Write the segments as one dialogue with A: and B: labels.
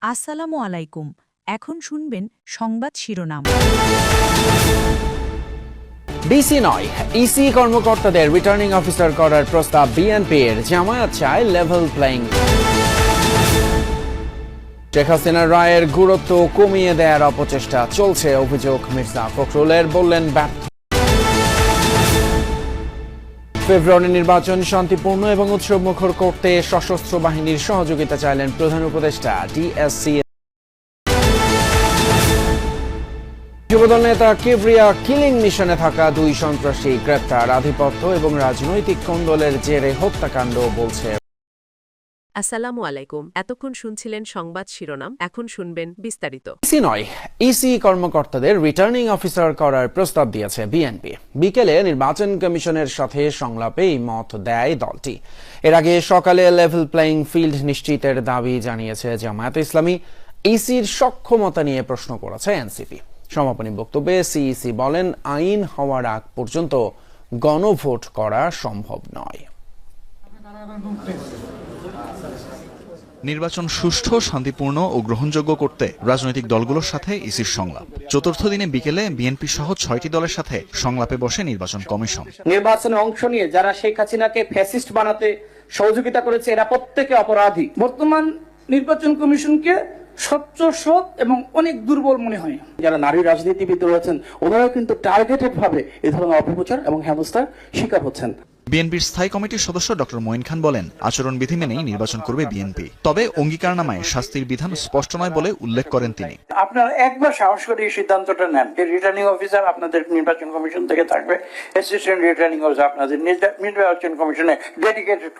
A: আসসালামু আলাইকুম। এখন শুনবেন সংবাদ শিরোনাম।
B: ডিসি নয়, ইসি কর্মকর্তাদের রিটার্নিং অফিসার করার প্রস্তাব বিএনপির। জামায়াত চায় লেভেল প্লেইং। শেখ হাসিনার রায়ের গুরুত্ব কমিয়ে দেওয়ার অপচেষ্টা চলছে, অভিযোগ মির্জা ফখরুলের, বললেন ব্যর্থ। ফেব্রুয়ারি নির্বাচন শান্তিপূর্ণ এবং উৎসবমুখর করতে সশস্ত্র বাহিনীর সহযোগিতা চাইলেন প্রধান উপদেষ্টা। ডিএসসি যুবদল নেতা কিবরিয়া কিলিং মিশনে থাকা দুই সন্ত্রাসী গ্রেপ্তার। আধিপত্য এবং রাজনৈতিক কোন্দলের জেরে হত্যাকাণ্ড বলছে।
C: আসসালামু আলাইকুম। এতক্ষণ শুনছিলেন সংবাদ শিরোনাম, এখন শুনবেন বিস্তারিত।
B: ইসি নয়, ইসি কর্মকর্তাদের রিটার্নিং অফিসার করার প্রস্তাব দিয়েছে বিএনপি। বিকেলে নির্বাচন কমিশনের সাথে সংলাপে এই মত দেয় দলটি। এর আগে সকালে লেভেল প্লেইং ফিল্ড নিশ্চিতের দাবি জানিয়েছে জামায়াত ইসলামী। ইসির সক্ষমতা নিয়ে প্রশ্ন করেছে এনসিপি। সমাপনী বক্তব্যে সিইসি বলেন, আইন হওয়ার আগ পর্যন্ত গণভোট করা সম্ভব নয়।
D: নির্বাচন সুষ্ঠু, শান্তিপূর্ণ ও গ্রহণযোগ্য করতে রাজনৈতিক দলগুলোর সাথে ইসির সংলাপ। চতুর্থ দিনে বিকেলে বিএনপি সহ 6টি দলের সাথে সংলাপে বসে নির্বাচন কমিশন।
E: নির্বাচনে অংশ নিয়ে যারা শেখ হাসিনাকে ফ্যাসিস্ট বানাতে সহযোগিতা করেছে, এরা প্রত্যেকে অপরাধী। বর্তমান নির্বাচন কমিশনকে স্বচ্ছ, সৎ এবং অনেক দুর্বল মনে হয়। যারা নারী রাজনীতিবিদ রয়েছেন, ওনারাও কিন্তু টার্গেটেড ভাবে এই ধরনের অপপ্রচার এবং হেনস্থার শিকার হচ্ছেন।
D: বিএনপির স্থায়ী কমিটির সদস্য ডক্টর মঈন খান বলেন, আচরণবিধি মেনেই নির্বাচন করবে বিএনপি। তবে অঙ্গীকারনামায় শাস্তির বিধান স্পষ্ট নয় বলে উল্লেখ করেন তিনি।
E: আপনারা একবার সাহস করে এই সিদ্ধান্তটা নেন যে রিটার্নিং অফিসার আপনাদের নির্বাচন কমিশন থেকে থাকবে, অ্যাসিস্ট্যান্ট রিটার্নিং অফিসার আপনাদের নির্বাচন কমিশনে ডেডিকেটেড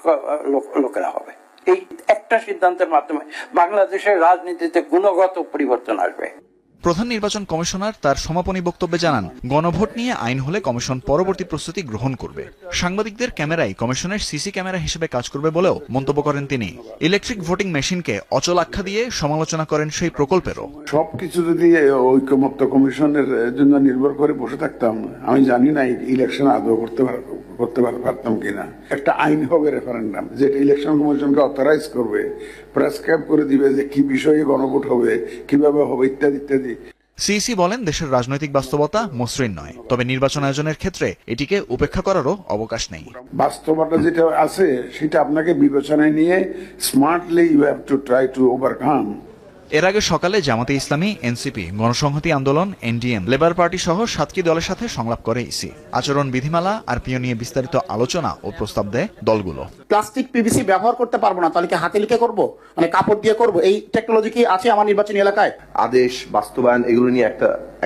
E: লোকেরা হবে। এই একটা সিদ্ধান্তের মাধ্যমে বাংলাদেশের রাজনীতিতে গুণগত পরিবর্তন আসবে।
D: প্রধান নির্বাচন কমিশনার তার সমাপনী বক্তব্যে জানান, গণভোট নিয়ে আইন হলে কমিশন পরবর্তী প্রস্তুতি গ্রহণ করবে। সাংবাদিকদের ক্যামেরায় কমিশনের সিসি ক্যামেরা হিসেবে কাজ করবে বলেও মন্তব্য করেন তিনি। ইলেকট্রিক ভোটিং মেশিনকে অচল আখ্যা দিয়ে সমালোচনা করেন সেই প্রকল্পেরও।
F: সবকিছু যদি ঐক্যমত্য কমিশনের জন্য নির্ভর করে বসে থাকতাম, আমি জানি না ইলেকশন আদৌ করতে পারতাম কিনা। একটা আইন হবে রেফারেন্ডাম, যেটা ইলেকশন কমিশনকে অথরাইজ করবে, প্রেসক্রাইব করে দিবে যে কি বিষয়ে গণভোট হবে, কিভাবে হবে, ইত্যাদি ইত্যাদি।
D: সিইসি বলেন, দেশের রাজনৈতিক বাস্তবতা মসৃণ নয়, তবে নির্বাচন আয়োজনের ক্ষেত্রে এটিকে উপেক্ষা করারও অবকাশ নেই।
F: বাস্তবতা যেটা আছে সেটা আপনাকে বিবেচনায় নিয়ে smartly you have to try to overcome.
D: এর আগে সকালে জামাতে ইসলামী, এনসিপি, গণসংহতি আন্দোলন, এনডিএম, লেবার পার্টি সহ 7টি দলের সাথে সংলাপ করে ইসি। আচরণ বিধিমালা আর পিও নিয়ে বিস্তারিত আলোচনা ও প্রস্তাব দেয় দলগুলো।
G: প্লাস্টিক পিভিসি ব্যবহার করতে পারবো না, তাহলে কি হাতে লিখে করবো, মানে কাপড় দিয়ে করবো? এই টেকনোলজি কি আছে আমার নির্বাচনী এলাকায়?
H: আদেশ বাস্তবায়ন এগুলো নিয়ে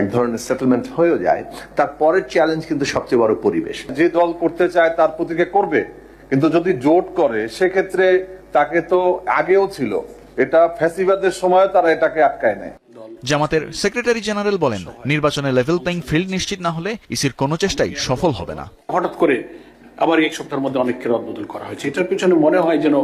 H: এক ধরনের সেটেলমেন্ট হয়ে যায়। তারপরের চ্যালেঞ্জ কিন্তু সবচেয়ে বড় পরিবেশ।
I: যে দল করতে চায় তার প্রতিকে করবে, কিন্তু যদি জোট করে সেক্ষেত্রে তাকে তো আগেও ছিল, এটা ফ্যাসিবাদের সময় তারা এটাকে আটকায় নেয়।
D: জামাতের সেক্রেটারি জেনারেল বলেন, নির্বাচনে লেভেল প্লেইং ফিল্ড নিশ্চিত না হলে ইসির কোনো চেষ্টাই সফল হবে না।
J: হঠাৎ করে আবার এক সপ্তাহের মধ্যে অনেককে রদবদল করা হয়েছে। এটার পিছনে মনে হয় যেন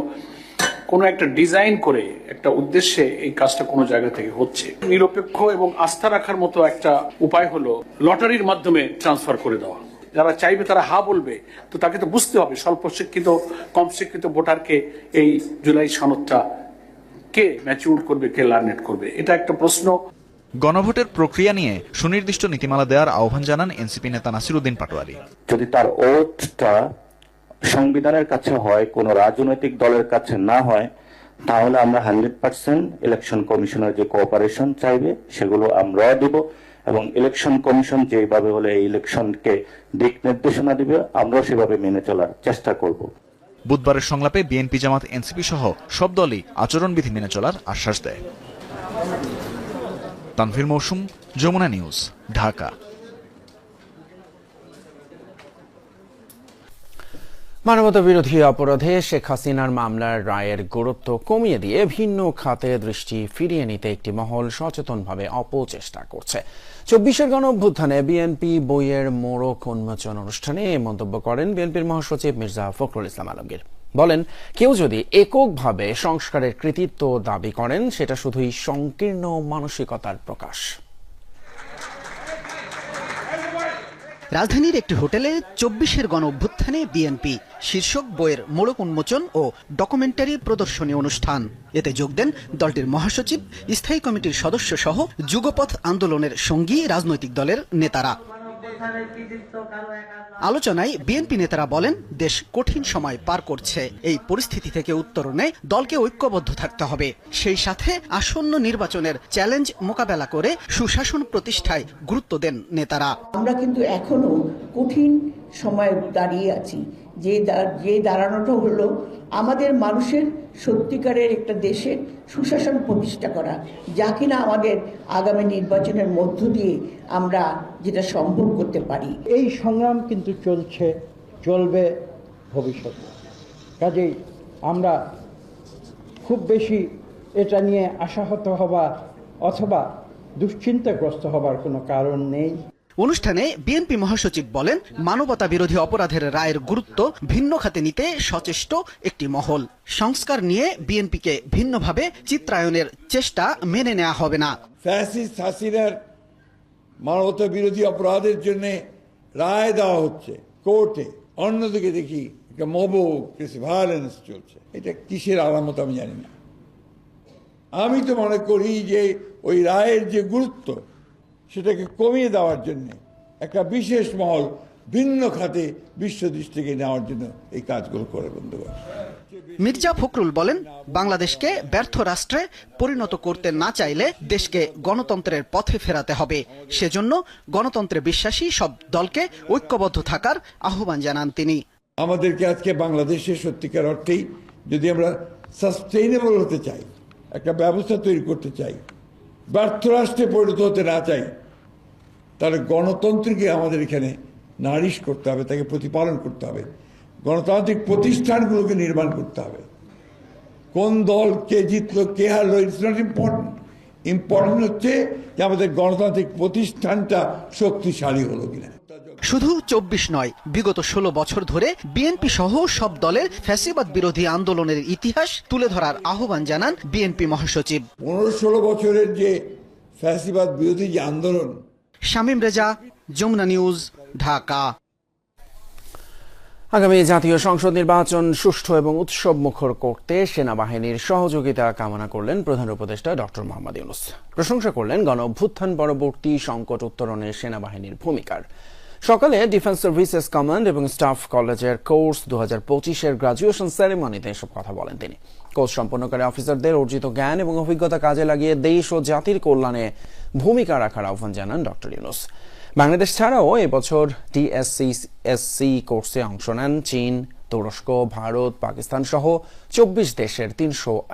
J: কোনো একটা ডিজাইন করে একটা উদ্দেশ্যে এই কাজটা কোনো জায়গা থেকে হচ্ছে। নিরপেক্ষ এবং আস্থা রাখার মতো একটা উপায় হলো লটারির মাধ্যমে ট্রান্সফার করে দেওয়া। যারা চাইবে তারা হা বলবে, তো তাকে তো বুঝতে হবে স্বল্প শিক্ষিত, কম শিক্ষিত ভোটারকে এই জুলাই সনদটা কে ম্যাচিউর করবে, কে লার্নেট করবে, এটা একটা প্রশ্ন।
D: গণভোটের প্রক্রিয়া নিয়ে সুনির্দিষ্ট নীতিমালা দেওয়ার আহ্বান জানান এনসিপি নেতা নাসিরউদ্দিন পাটোয়ারি।
K: যদি তার ওটটা সংবিধানের কাছে হয়, কোন রাজনৈতিক দলের কাছে না হয়, তাহলে আমরা 100% ইলেকশন কমিশনের যে কোঅপারেশন চাইবে সেগুলো আমরা দেব, এবং ইলেকশন কমিশন যেভাবে হলে এই ইলেকশনকে দিক নির্দেশনা দিবে আমরাও সেভাবে মেনে চলার চেষ্টা করব।
D: বুধবারের সংলাপে বিএনপি, জামাত, এনসিপি সহ সব দলই আচরণবিধি মেনে চলার আশ্বাস দেয়। তানভীর মৌসুম, যমুনা নিউজ, ঢাকা।
B: মানবতা বিরোধী অপরাধে শেখ হাসিনার মামলার রায়ের গুরুত্ব কমিয়ে দিয়ে ভিন্ন খাতে দৃষ্টি ফিরিয়ে নিতে একটি মহল সচেতনভাবে অপচেষ্টা করছে। 24-এর গণঅভ্যুত্থানে বিএনপি বইয়ের মোড়ক উন্মোচন অনুষ্ঠানে এই মন্তব্য করেন বিএনপির মহাসচিব মির্জা ফখরুল ইসলাম আলমগীর। বলেন, কেউ যদি এককভাবে সংস্কারের কৃতিত্ব দাবি করেন সেটা শুধুই সংকীর্ণ মানসিকতার প্রকাশ।
L: রাজধানীর একটি হোটেলে 24-এর গণ অভ্যুত্থানে বিএনপি শীর্ষক বইয়ের মোড়ক উন্মোচন ও ডকুমেন্টারি প্রদর্শনী অনুষ্ঠান। এতে যোগ দেন দলটির মহাসচিব, স্থায়ী কমিটির সদস্য সহ যুগপথ আন্দোলনের সঙ্গী রাজনৈতিক দলের নেতারা। আলোচনায় বিএনপি নেতারা বলেন, দেশ কঠিন সময় পার করছে। এই পরিস্থিতি থেকে উত্তরণে দলকে ঐক্যবদ্ধ থাকতে হবে। সেই সাথে আসন্ন নির্বাচনের চ্যালেঞ্জ মোকাবেলা করে সুশাসন প্রতিষ্ঠায় গুরুত্ব দেন নেতারা।
M: আমরা কিন্তু এখনো কঠিন সময়ে দাঁড়িয়ে আছি। যে দাঁড়ানোটা হলো আমাদের মানুষের সত্যিকারের একটা দেশের সুশাসন প্রতিষ্ঠা করা, যা কিনা আমাদের আগামী নির্বাচনের মধ্য দিয়ে আমরা যেটা সম্ভব করতে পারি।
N: এই সংগ্রাম কিন্তু চলবে ভবিষ্যতে। কাজেই আমরা খুব বেশি এটা নিয়ে আশাহত হবা অথবা দুশ্চিন্তাগ্রস্ত হবার কোনো কারণ নেই।
L: অনুষ্ঠানে বিএনপি মহাসচিব বলেন, মানবতা বিরোধী অপরাধের রায়ের গুরুত্ব ভিন্ন খাতে নিতে সচেষ্ট একটি মহল। সংস্কার নিয়ে বিএনপিকে ভিন্নভাবে চিত্রায়নের চেষ্টা মেনে নেওয়া হবে না।
O: ফ্যাসিস্ট হাসিনার মানবতা বিরোধী অপরাধের জন্য রায় দেওয়া হচ্ছে কোর্টে, অন্যদিকে দেখি একটা মব ভায়োলেন্স চলছে। এটা কিসের আলামত আমি জানি না। আমি তো মনে করি যে ওই রায়ের যে গুরুত্ব সেটাকে কমিয়ে দেওয়ার জন্য একটা বিশেষ মহল ভিন্ন খাতে বিশ্ব দৃষ্টিকে নেওয়ার জন্য এই কাজগুলো করে বন্ধুগণ।
L: মির্জা ফখরুল বলেন, বাংলাদেশকে ব্যর্থ রাষ্ট্রে পরিণত করতে না চাইলে দেশকে গণতন্ত্রের পথে ফেরাতে হবে। সেজন্য গণতন্ত্রে বিশ্বাসী সব দলকে ঐক্যবদ্ধ থাকার আহ্বান জানান তিনি।
O: আমাদেরকে আজকে বাংলাদেশের সত্যিকার অর্থেই যদি আমরা সাস্টেইনেবল হতে চাই, একটা ব্যবস্থা তৈরি করতে চাই, ব্যর্থ রাষ্ট্রে পরিণত হতে না চাই, তাহলে গণতন্ত্রকে আমাদের এখানে নারিশ করতে হবে, তাকে প্রতিপালন করতে হবে, গণতান্ত্রিক প্রতিষ্ঠানগুলোকে নির্মাণ করতে হবে। কোন দল কে জিতলো কে হারলো ইটস নট ইম্পর্টেন্ট। ইম্পর্টেন্ট হচ্ছে যে আমাদের গণতান্ত্রিক প্রতিষ্ঠানটা শক্তিশালী হলো কিনা।
L: শুধু 24 নয়, বিগত 16 বছর ধরে বিএনপি সহ সব দলের ফ্যাসিবাদ বিরোধী আন্দোলনের ইতিহাস তুলে ধরার আহ্বান জানান বিএনপি মহাসচিব।
O: 15-16 বছরের যে ফ্যাসিবাদ বিরোধী যে আন্দোলন।
L: শামীম রেজা, যমুনা নিউজ, ঢাকা।
B: আগামী জাতীয় সংসদ নির্বাচন সুষ্ঠু এবং উৎসব মুখর করতে সেনাবাহিনীর সহযোগিতা কামনা করলেন প্রধান উপদেষ্টা ডক্টর মোহাম্মদ ইউনূস। প্রশংসা করলেন গণ অভ্যুত্থান পরবর্তী সংকট উত্তরণে সেনাবাহিনীর ভূমিকার। সকালে ডিফেন্স সার্ভিসেস কমান্ড এবং স্টাফ কলেজের কোর্স 2025-এর গ্রাজুয়েশন সেরেমনিতে এসব কথা বলেন তিনি। কোর্স সম্পন্নকারী অফিসারদের অর্জিত জ্ঞান এবং অভিজ্ঞতা কাজে লাগিয়ে দেশ ও জাতির কল্যাণে ভূমিকা রাখার আহ্বান জানান ডক্টর ইউনূস। বাংলাদেশ ছাড়াও এবছর DSC কোর্সে অংশ নেন চীন, তুরস্ক, ভারত, পাকিস্তান সহ 24 দেশের 300